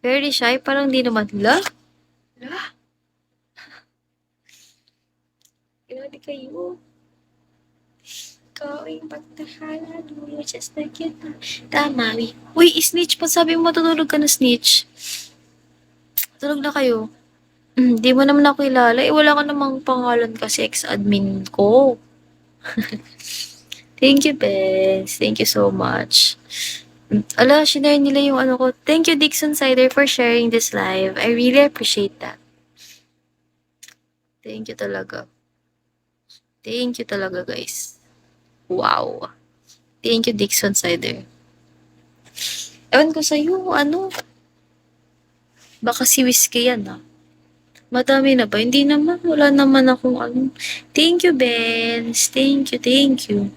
Very shy, parang di naman. La, grabe kayo. Going back to Hallelujah, just like you. Tama, we. Uy, snitch pa sabi mo matutulog ka na snitch. Tulog na kayo. Di mo naman ako kilala. Eh, wala ka namang pangalan kasi ex-admin ko. Thank you, Bes. Thank you so much. Ala, shinare nila yung ano ko. Thank you, Dixon Sider, for sharing this live. I really appreciate that. Thank you talaga. Thank you talaga, guys. Wow. Thank you, Dixon Sider. Ewan ko sa'yo, ano? Baka si Whiskey yan, ah. Madami na ba? Hindi naman. Wala naman akong ano. Thank you, Benz. Thank you, thank you.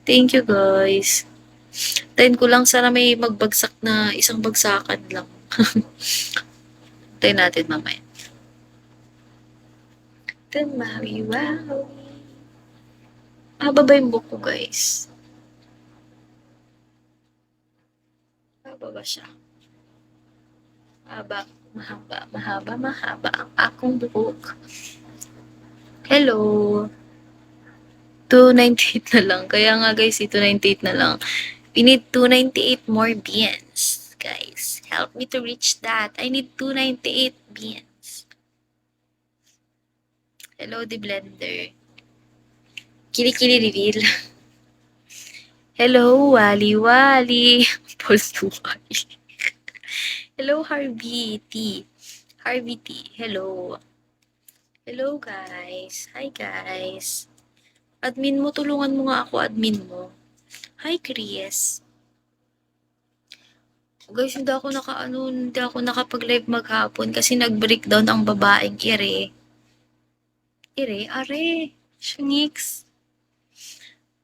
Thank you, guys. Tayin ko lang sana may magbagsak na isang bagsakan lang. Tayin natin mamaya. Tumawi, wow. Haba ba yung book ko, guys? Haba ba siya? Mahaba ang akong buhok. Hello. 298 na lang. Kaya nga guys, 298 na lang. We need 298 more beans. Guys, help me to reach that. I need 298 beans. Hello, the blender. Kili-kili reveal. Hello, Wali Wali. Pulse to Wali. Hello, Harvey T. Harvey T. Hello. Hello, guys. Hi, guys. Admin mo, tulungan mo nga ako, admin mo. Hi, Chris. Guys, hindi ako nakapag-live maghapon kasi nag-breakdown ang babaeng Ire. Ire, are. Shnix.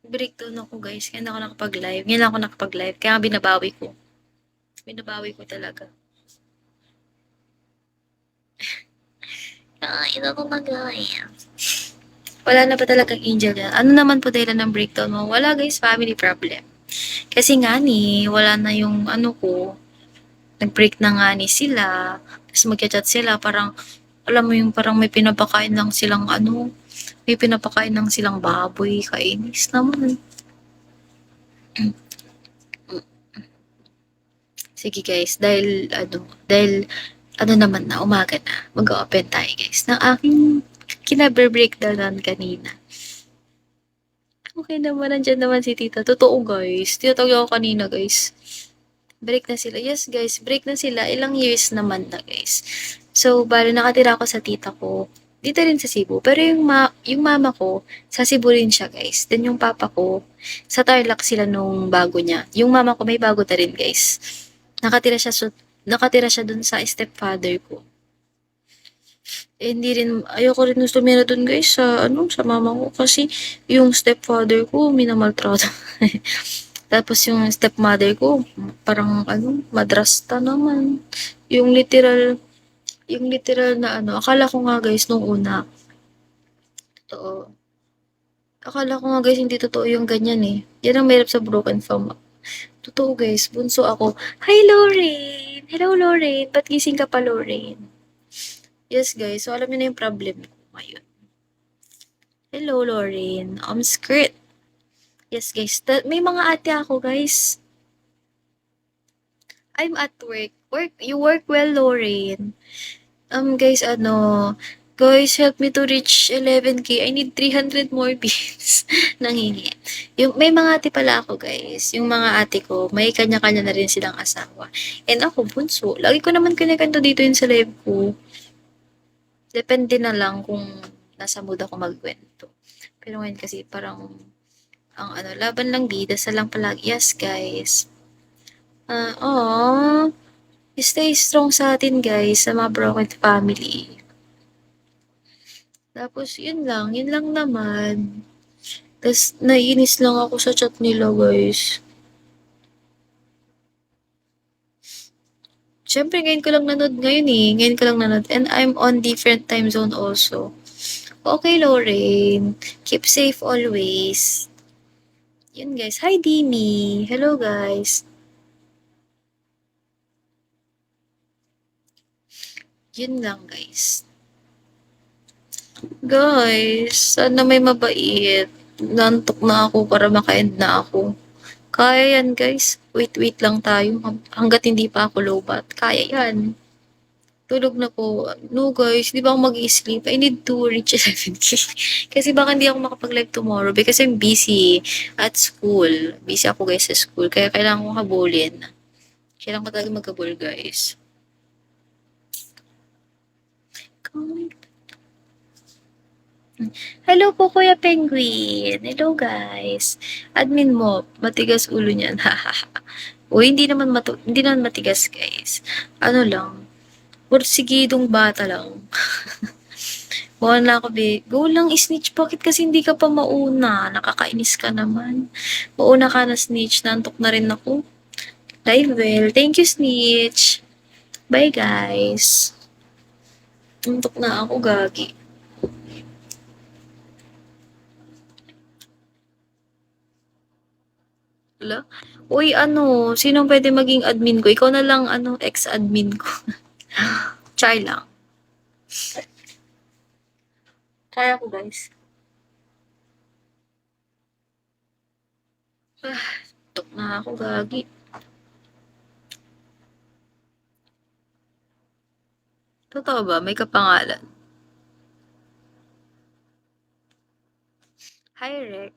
Breakdown ako guys, kaya hindi ako nakapag-live. Ngayon ako nakapag-live, kaya binabawi ko. Binabawi ko talaga. Ito ko mag-live. Wala na pa talagang angel yan. Ano naman po dahil ng breakdown mo? Wala guys, family problem. Kasi nga ni, wala na yung ano ko, nag-break na nga ni sila, tapos mag-chat sila, parang, alam mo yung parang may pinapakain lang silang ano, may pinapakain lang silang baboy, kainis naman. Sige guys, dahil naman na, umaga na, mag-open tayo guys, ng aking kinabre-breakdownan kanina. Okay naman, nandyan naman si tita. Totoo guys, tinatawag ako kanina guys. Break na sila. Yes guys, break na sila. Ilang years naman na guys. So, bali nakatira ako sa tita ko. Dito rin sa Cebu. Pero yung mama ko, sa Cebu rin siya guys. Then yung papa ko, sa Tarlac sila nung bago niya. Yung mama ko may bago na rin guys. Nakatira siya dun sa stepfather ko. Eh, hindi rin, ayoko rin gusto tumira dun guys sa mama ko. Kasi yung stepfather ko, minamaltrato. Tapos yung stepmother ko, parang madrasta naman. Yung literal na akala ko nga guys nung una, totoo. Akala ko nga guys hindi totoo yung ganyan eh. Yan ang mahirap sa broken fam. Totoo guys, bunso ako. Hi Lorraine! Hello Lorraine! Ba't gising ka pa Lorraine? Yes guys, so alam niyo na yung problem ko ngayon. Hello Lorraine, skirt. Yes guys, may mga ate ako guys. I'm at work. You work well, Lorraine. Guys, guys, help me to reach 11K. I need 300 more beats. Nanghingi. May mga ate pala ako, guys. Yung mga ate ko, may kanya-kanya na rin silang asawa. And ako, bunso. Lagi ko naman kinikanto dito yun sa live ko. Depende na lang kung nasa mood ako magkwento. Pero ngayon kasi parang, laban lang di, dasal lang palagi. Yes, guys. Stay strong sa atin, guys, sa mga broken family. Tapos, yun lang naman. Tapos, naiinis lang ako sa chat nila, guys. Siyempre, ngayon ko lang nanood ngayon eh. Ngayon ko lang nanood. And I'm on different time zone also. Okay, Lorraine. Keep safe always. Yun, guys. Hi, Dimi. Hello, guys. Yun lang guys. Guys, sana may mabait. Nantok na ako para maka-end na ako. Kaya yan guys. Wait lang tayo. Hanggat hindi pa ako lowbat. Kaya yan. Tulog na po. No guys, di ba ako mag-sleep? I need to reach 11K. Kasi baka hindi ako makapag-live tomorrow because I'm busy at school. Busy ako guys sa school. Kaya kailangan ko habulin. Kailangan ko talaga maghabol guys. Hello po Kuya Penguin. Hello guys. Admin mo, matigas ulo niyan. Uy, hindi naman matigas guys. Ano lang, porsigidong bata lang. Wala ako, be. Go lang, snitch. Bakit kasi hindi ka pa mauna? Nakakainis ka naman. Mauna ka na, snitch. Nantok na rin ako. Live well. Thank you, snitch. Bye, guys. Nantok na ako, gagi. Wala? Uy, ano, sinong pwede maging admin ko? Ikaw na lang, ano, ex-admin ko. Try lang. Try ako, guys. Nantok na ako, gagi. Totoo ba? May kapangalan. Hi, Rick.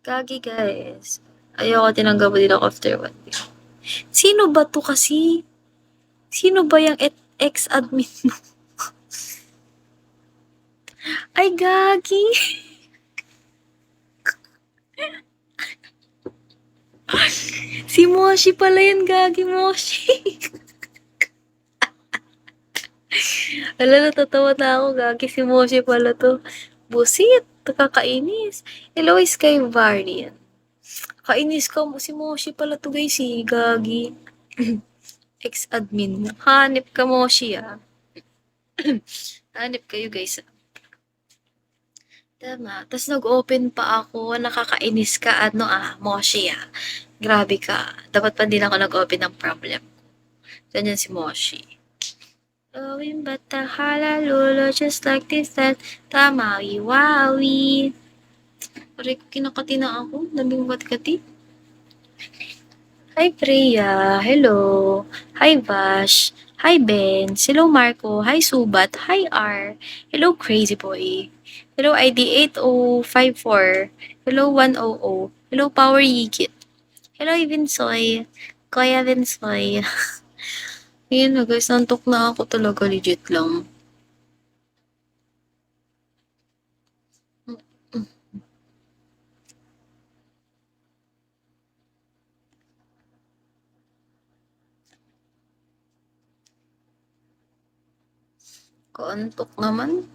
Gagi, guys. Ayoko tinanggap mo din ako after 1 week. Sino ba to kasi? Sino ba yung ex-admin mo? Ay, gagi! Si Moshi pala yun, gagi Moshi. Ala, natatawa na ako, gagi si Moshi pala to. Busit, nakakainis. Hello, Sky Varian. Kainis ka mo, si Moshi pala to guys, si gagi. Ex-admin mo. Hanip ka, Moshi ah. Hanip kayo guys. Tama. Tapos nag-open pa ako. Nakakainis ka. Ano Moshi ah. Grabe ka. Dapat pa din ako nag-open ng problem. Ganyan si Moshi. Gawin ba't halalulo just like this that tamawi wawi. Pare kinakati na ako. Daming ba't-kati. Hi Priya. Hello. Hi Vash. Hi Ben. Hello Marco. Hi Subat. Hi R. Hello Crazy Boy. Hello ID 8054. Hello 100. Hello Power Yigit. Hello Vinsoy. Kuya Vinsoy. Ayun na guys, nantok na ako talaga legit lang. Kaantok naman.